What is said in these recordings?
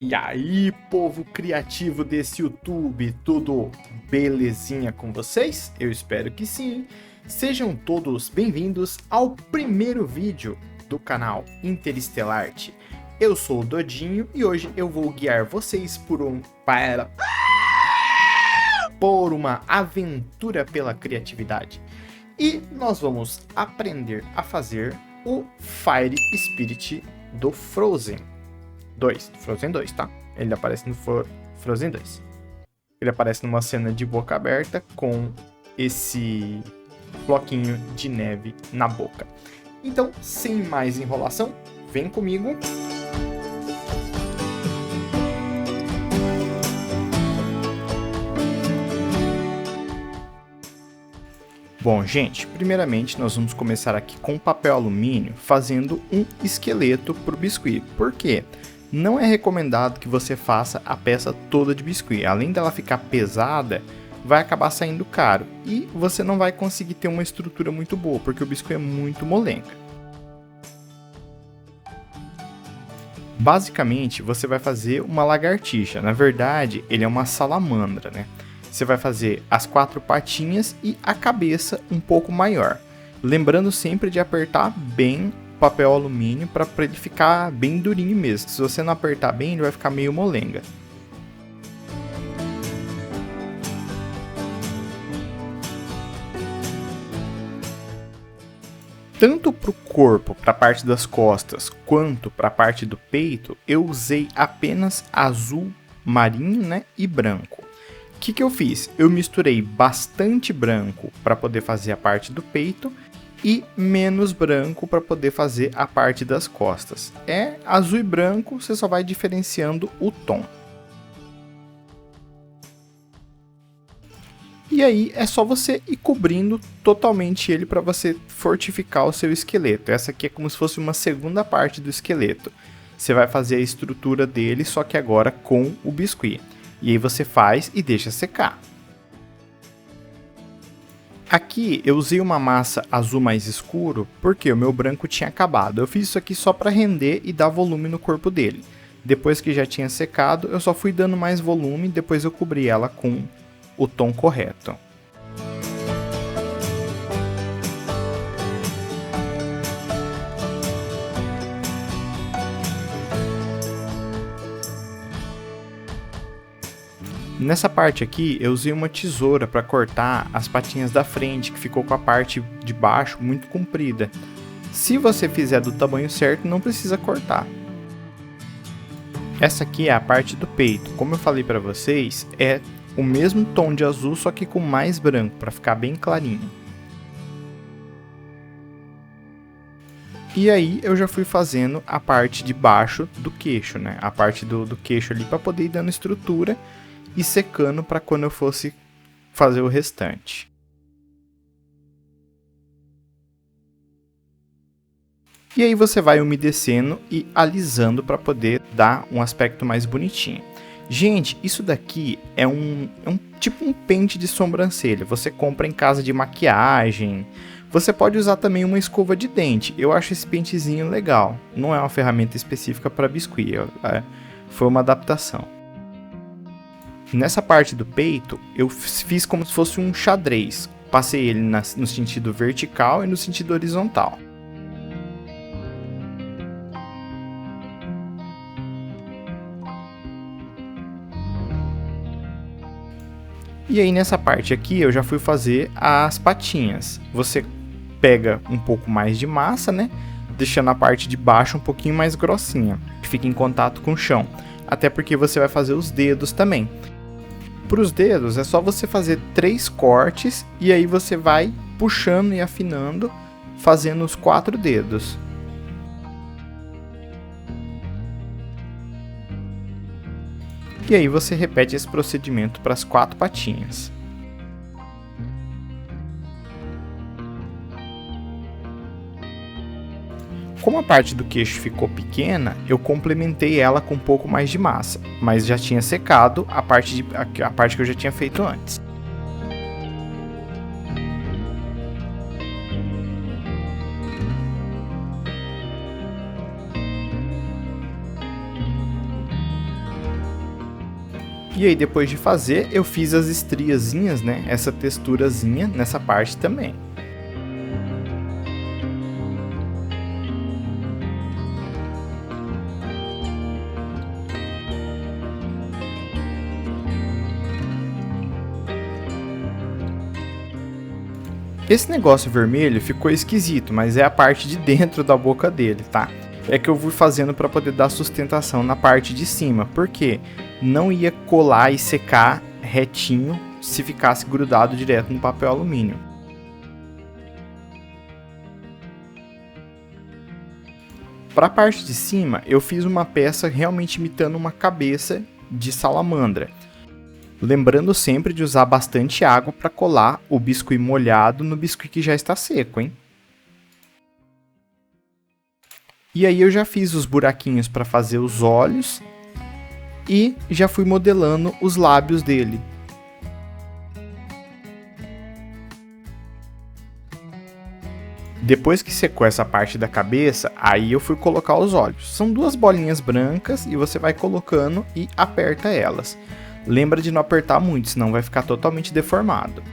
E aí, povo criativo desse YouTube, tudo belezinha com vocês? Eu espero que sim. Sejam todos bem-vindos ao primeiro vídeo do canal Interstelarte. Eu sou o Dodinho e hoje eu vou guiar vocês por uma aventura pela criatividade. E nós vamos aprender a fazer o Fire Spirit do Frozen 2, tá? Ele aparece no Frozen 2. Ele aparece numa cena de boca aberta com esse bloquinho de neve na boca. Então, sem mais enrolação, vem comigo. Bom, gente, primeiramente nós vamos começar aqui com papel alumínio fazendo um esqueleto para o biscuit. Por quê? Não é recomendado que você faça a peça toda de biscuit. Além dela ficar pesada, vai acabar saindo caro. E você não vai conseguir ter uma estrutura muito boa, porque o biscuit é muito molenga. Basicamente, você vai fazer uma lagartixa. Na verdade, ele é uma salamandra, né? Você vai fazer as 4 patinhas e a cabeça um pouco maior. Lembrando sempre de apertar bem papel alumínio para ele ficar bem durinho mesmo. Se você não apertar bem, ele vai ficar meio molenga. Tanto para o corpo, para a parte das costas, quanto para a parte do peito, eu usei apenas azul marinho, né, e branco. O que eu fiz? Eu misturei bastante branco para poder fazer a parte do peito e menos branco para poder fazer a parte das costas. É azul e branco, você só vai diferenciando o tom. E aí é só você ir cobrindo totalmente ele para você fortificar o seu esqueleto. Essa aqui é como se fosse uma segunda parte do esqueleto. Você vai fazer a estrutura dele, só que agora com o biscuit. E aí você faz e deixa secar. Aqui eu usei uma massa azul mais escuro porque o meu branco tinha acabado. Eu fiz isso aqui só para render e dar volume no corpo dele. Depois que já tinha secado, eu só fui dando mais volume, depois eu cobri ela com o tom correto. Nessa parte aqui, eu usei uma tesoura para cortar as patinhas da frente, que ficou com a parte de baixo muito comprida. Se você fizer do tamanho certo, não precisa cortar. Essa aqui é a parte do peito. Como eu falei para vocês, é o mesmo tom de azul, só que com mais branco, para ficar bem clarinho. E aí eu já fui fazendo a parte de baixo do queixo, né? A parte do queixo ali para poder ir dando estrutura e secando para quando eu fosse fazer o restante. E aí você vai umedecendo e alisando para poder dar um aspecto mais bonitinho. Gente, isso daqui é tipo um pente de sobrancelha. Você compra em casa de maquiagem. Você pode usar também uma escova de dente. Eu acho esse pentezinho legal. Não é uma ferramenta específica para biscuit. Foi uma adaptação. Nessa parte do peito, eu fiz como se fosse um xadrez. Passei ele no sentido vertical e no sentido horizontal. E aí nessa parte aqui eu já fui fazer as patinhas. Você pega um pouco mais de massa, né? Deixando a parte de baixo um pouquinho mais grossinha, que fica em contato com o chão. Até porque você vai fazer os dedos também. Para os dedos é só você fazer 3 cortes e aí você vai puxando e afinando, fazendo os 4 dedos. E aí você repete esse procedimento para as 4 patinhas. Como a parte do queixo ficou pequena, eu complementei ela com um pouco mais de massa, mas já tinha secado a parte que eu já tinha feito antes. E aí depois de fazer, eu fiz as estriazinhas, né, essa texturazinha nessa parte também. Esse negócio vermelho ficou esquisito, mas é a parte de dentro da boca dele, tá? É que eu fui fazendo para poder dar sustentação na parte de cima, porque não ia colar e secar retinho se ficasse grudado direto no papel alumínio. Para a parte de cima, eu fiz uma peça realmente imitando uma cabeça de salamandra. Lembrando sempre de usar bastante água para colar o biscuit molhado no biscuit que já está seco, hein? E aí eu já fiz os buraquinhos para fazer os olhos e já fui modelando os lábios dele. Depois que secou essa parte da cabeça, aí eu fui colocar os olhos. São duas bolinhas brancas e você vai colocando e aperta elas. Lembra de não apertar muito, senão vai ficar totalmente deformado.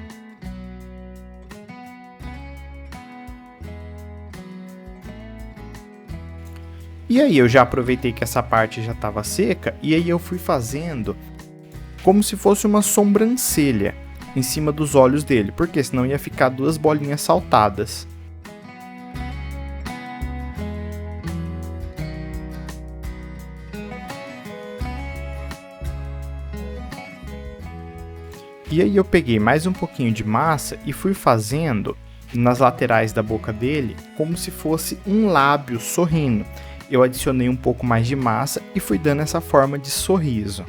E aí eu já aproveitei que essa parte já estava seca e aí eu fui fazendo como se fosse uma sobrancelha em cima dos olhos dele, porque senão ia ficar duas bolinhas saltadas. E aí eu peguei mais um pouquinho de massa e fui fazendo nas laterais da boca dele como se fosse um lábio sorrindo. Eu adicionei um pouco mais de massa e fui dando essa forma de sorriso.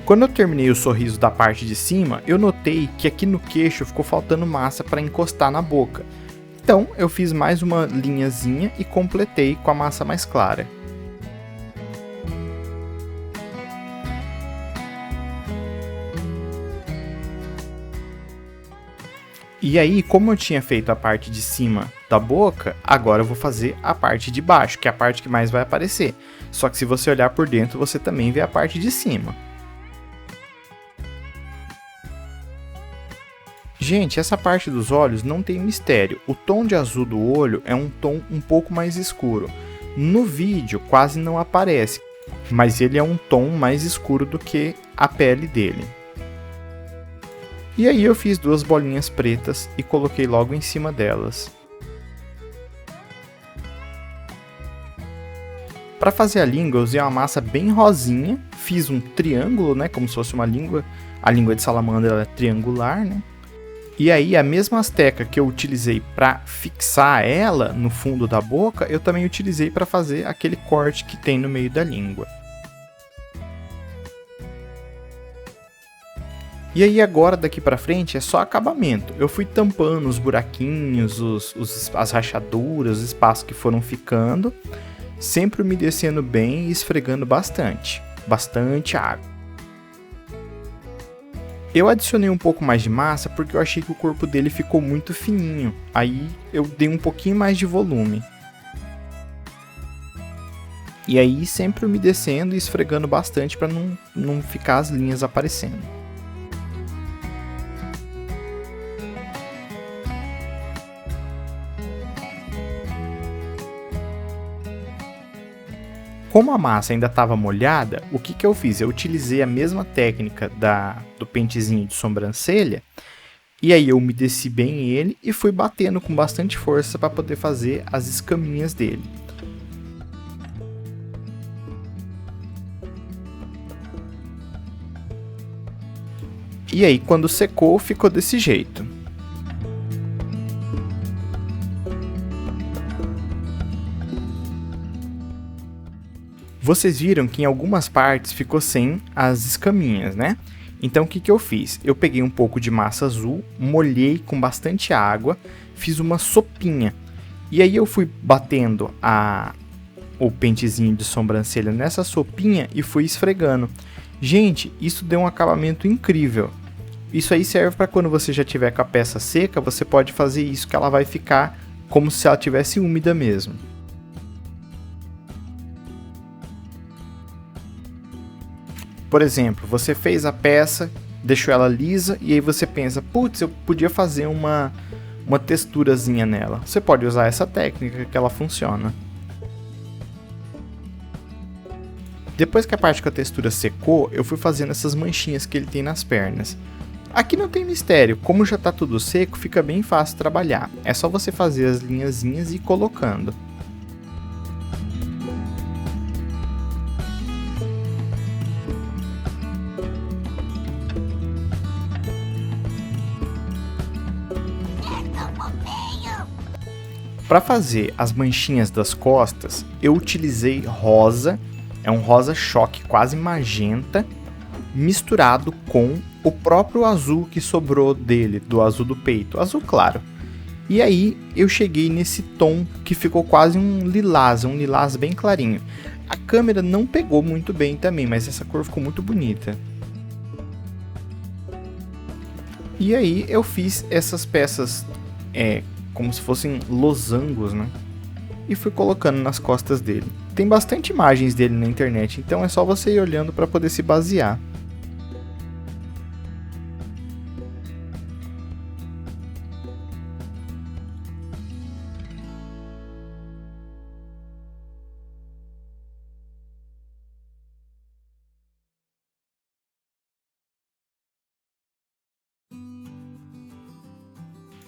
Quando eu terminei o sorriso da parte de cima, eu notei que aqui no queixo ficou faltando massa para encostar na boca. Então eu fiz mais uma linhazinha e completei com a massa mais clara. E aí, como eu tinha feito a parte de cima da boca, agora eu vou fazer a parte de baixo, que é a parte que mais vai aparecer. Só que se você olhar por dentro, você também vê a parte de cima. Gente, essa parte dos olhos não tem mistério. O tom de azul do olho é um tom um pouco mais escuro. No vídeo quase não aparece, mas ele é um tom mais escuro do que a pele dele. E aí eu fiz duas bolinhas pretas e coloquei logo em cima delas. Para fazer a língua eu usei uma massa bem rosinha, fiz um triângulo, né, como se fosse uma língua. A língua de salamandra ela é triangular, né? E aí a mesma asteca que eu utilizei para fixar ela no fundo da boca, eu também utilizei para fazer aquele corte que tem no meio da língua. E aí agora daqui para frente é só acabamento. Eu fui tampando os buraquinhos, as rachaduras, os espaços que foram ficando, sempre umedecendo bem e esfregando bastante água. Eu adicionei um pouco mais de massa porque eu achei que o corpo dele ficou muito fininho. Aí eu dei um pouquinho mais de volume. E aí sempre umedecendo e esfregando bastante para não ficar as linhas aparecendo. Como a massa ainda estava molhada, o que eu fiz? Eu utilizei a mesma técnica do pentezinho de sobrancelha, e aí eu umedeci bem ele e fui batendo com bastante força para poder fazer as escaminhas dele. E aí quando secou, ficou desse jeito. Vocês viram que em algumas partes ficou sem as escaminhas, né? Então o que eu fiz? Eu peguei um pouco de massa azul, molhei com bastante água, fiz uma sopinha. E aí eu fui batendo o pentezinho de sobrancelha nessa sopinha e fui esfregando. Gente, isso deu um acabamento incrível. Isso aí serve para quando você já tiver com a peça seca, você pode fazer isso que ela vai ficar como se ela tivesse úmida mesmo. Por exemplo, você fez a peça, deixou ela lisa e aí você pensa, putz, eu podia fazer uma texturazinha nela. Você pode usar essa técnica que ela funciona. Depois que a parte com a textura secou, eu fui fazendo essas manchinhas que ele tem nas pernas. Aqui não tem mistério, como já está tudo seco, fica bem fácil trabalhar. É só você fazer as linhazinhas e ir colocando. Para fazer as manchinhas das costas, eu utilizei rosa, é um rosa choque quase magenta, misturado com o próprio azul que sobrou dele, do azul do peito, azul claro. E aí eu cheguei nesse tom que ficou quase um lilás bem clarinho. A câmera não pegou muito bem também, mas essa cor ficou muito bonita. E aí eu fiz essas peças como se fossem losangos, né? E fui colocando nas costas dele. Tem bastante imagens dele na internet, então é só você ir olhando para poder se basear.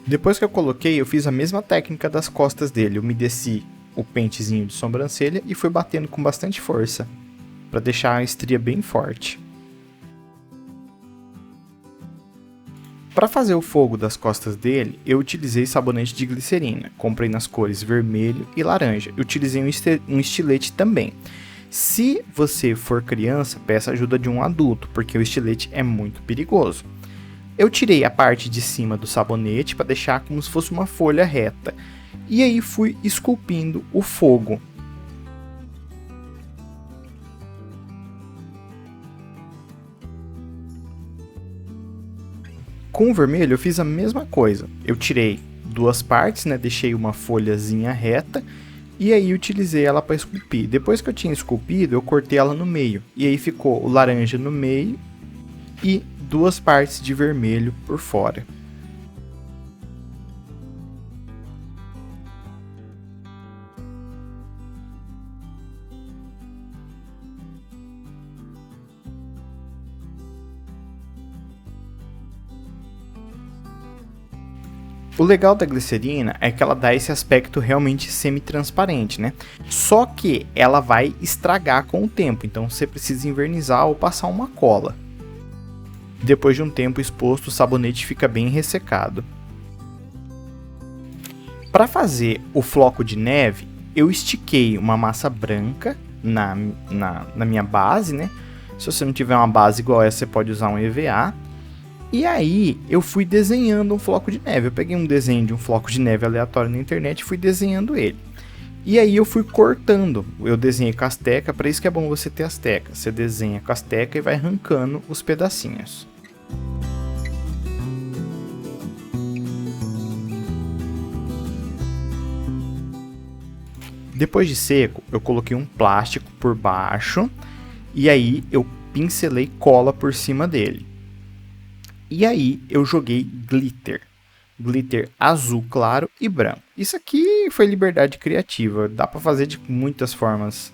Depois que eu coloquei, eu fiz a mesma técnica das costas dele. Eu umedeci o pentezinho de sobrancelha e fui batendo com bastante força, para deixar a estria bem forte. Para fazer o fogo das costas dele, eu utilizei sabonete de glicerina. Comprei nas cores vermelho e laranja. Eu utilizei um estilete também. Se você for criança, peça ajuda de um adulto, porque o estilete é muito perigoso. Eu tirei a parte de cima do sabonete para deixar como se fosse uma folha reta. E aí fui esculpindo o fogo. Com o vermelho eu fiz a mesma coisa. Eu tirei duas partes, né? Deixei uma folhazinha reta e aí utilizei ela para esculpir. Depois que eu tinha esculpido, eu cortei ela no meio. E aí ficou o laranja no meio e duas partes de vermelho por fora. O legal da glicerina é que ela dá esse aspecto realmente semi-transparente, né? Só que ela vai estragar com o tempo, então você precisa invernizar ou passar uma cola. Depois de um tempo exposto, o sabonete fica bem ressecado. Para fazer o floco de neve, eu estiquei uma massa branca na minha base, né? Se você não tiver uma base igual essa, você pode usar um EVA. E aí eu fui desenhando um floco de neve. Eu peguei um desenho de um floco de neve aleatório na internet e fui desenhando ele. E aí eu fui cortando. Eu desenhei com as tecas, para isso que é bom você ter as tecas. Você desenha com as tecas e vai arrancando os pedacinhos. Depois de seco, eu coloquei um plástico por baixo e aí eu pincelei cola por cima dele. E aí eu joguei glitter azul claro e branco. Isso aqui foi liberdade criativa, dá para fazer de muitas formas.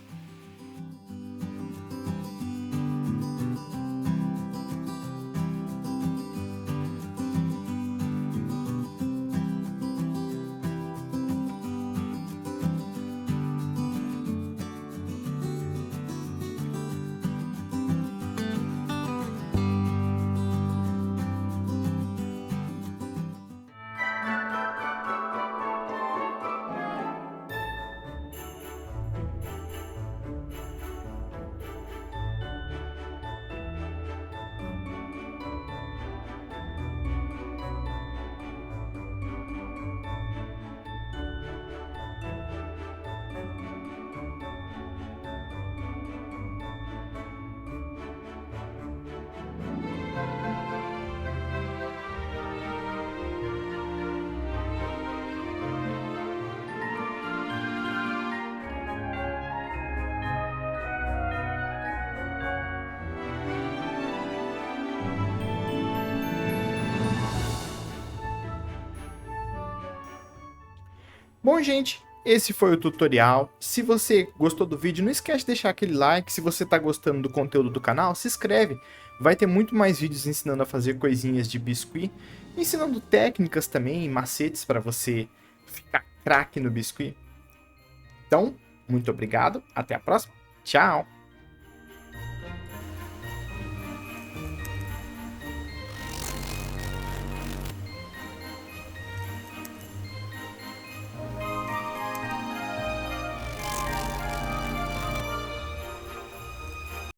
Bom, gente, esse foi o tutorial. Se você gostou do vídeo, não esquece de deixar aquele like. Se você está gostando do conteúdo do canal, se inscreve. Vai ter muito mais vídeos ensinando a fazer coisinhas de biscuit, ensinando técnicas também, macetes para você ficar craque no biscuit. Então, muito obrigado, até a próxima, tchau!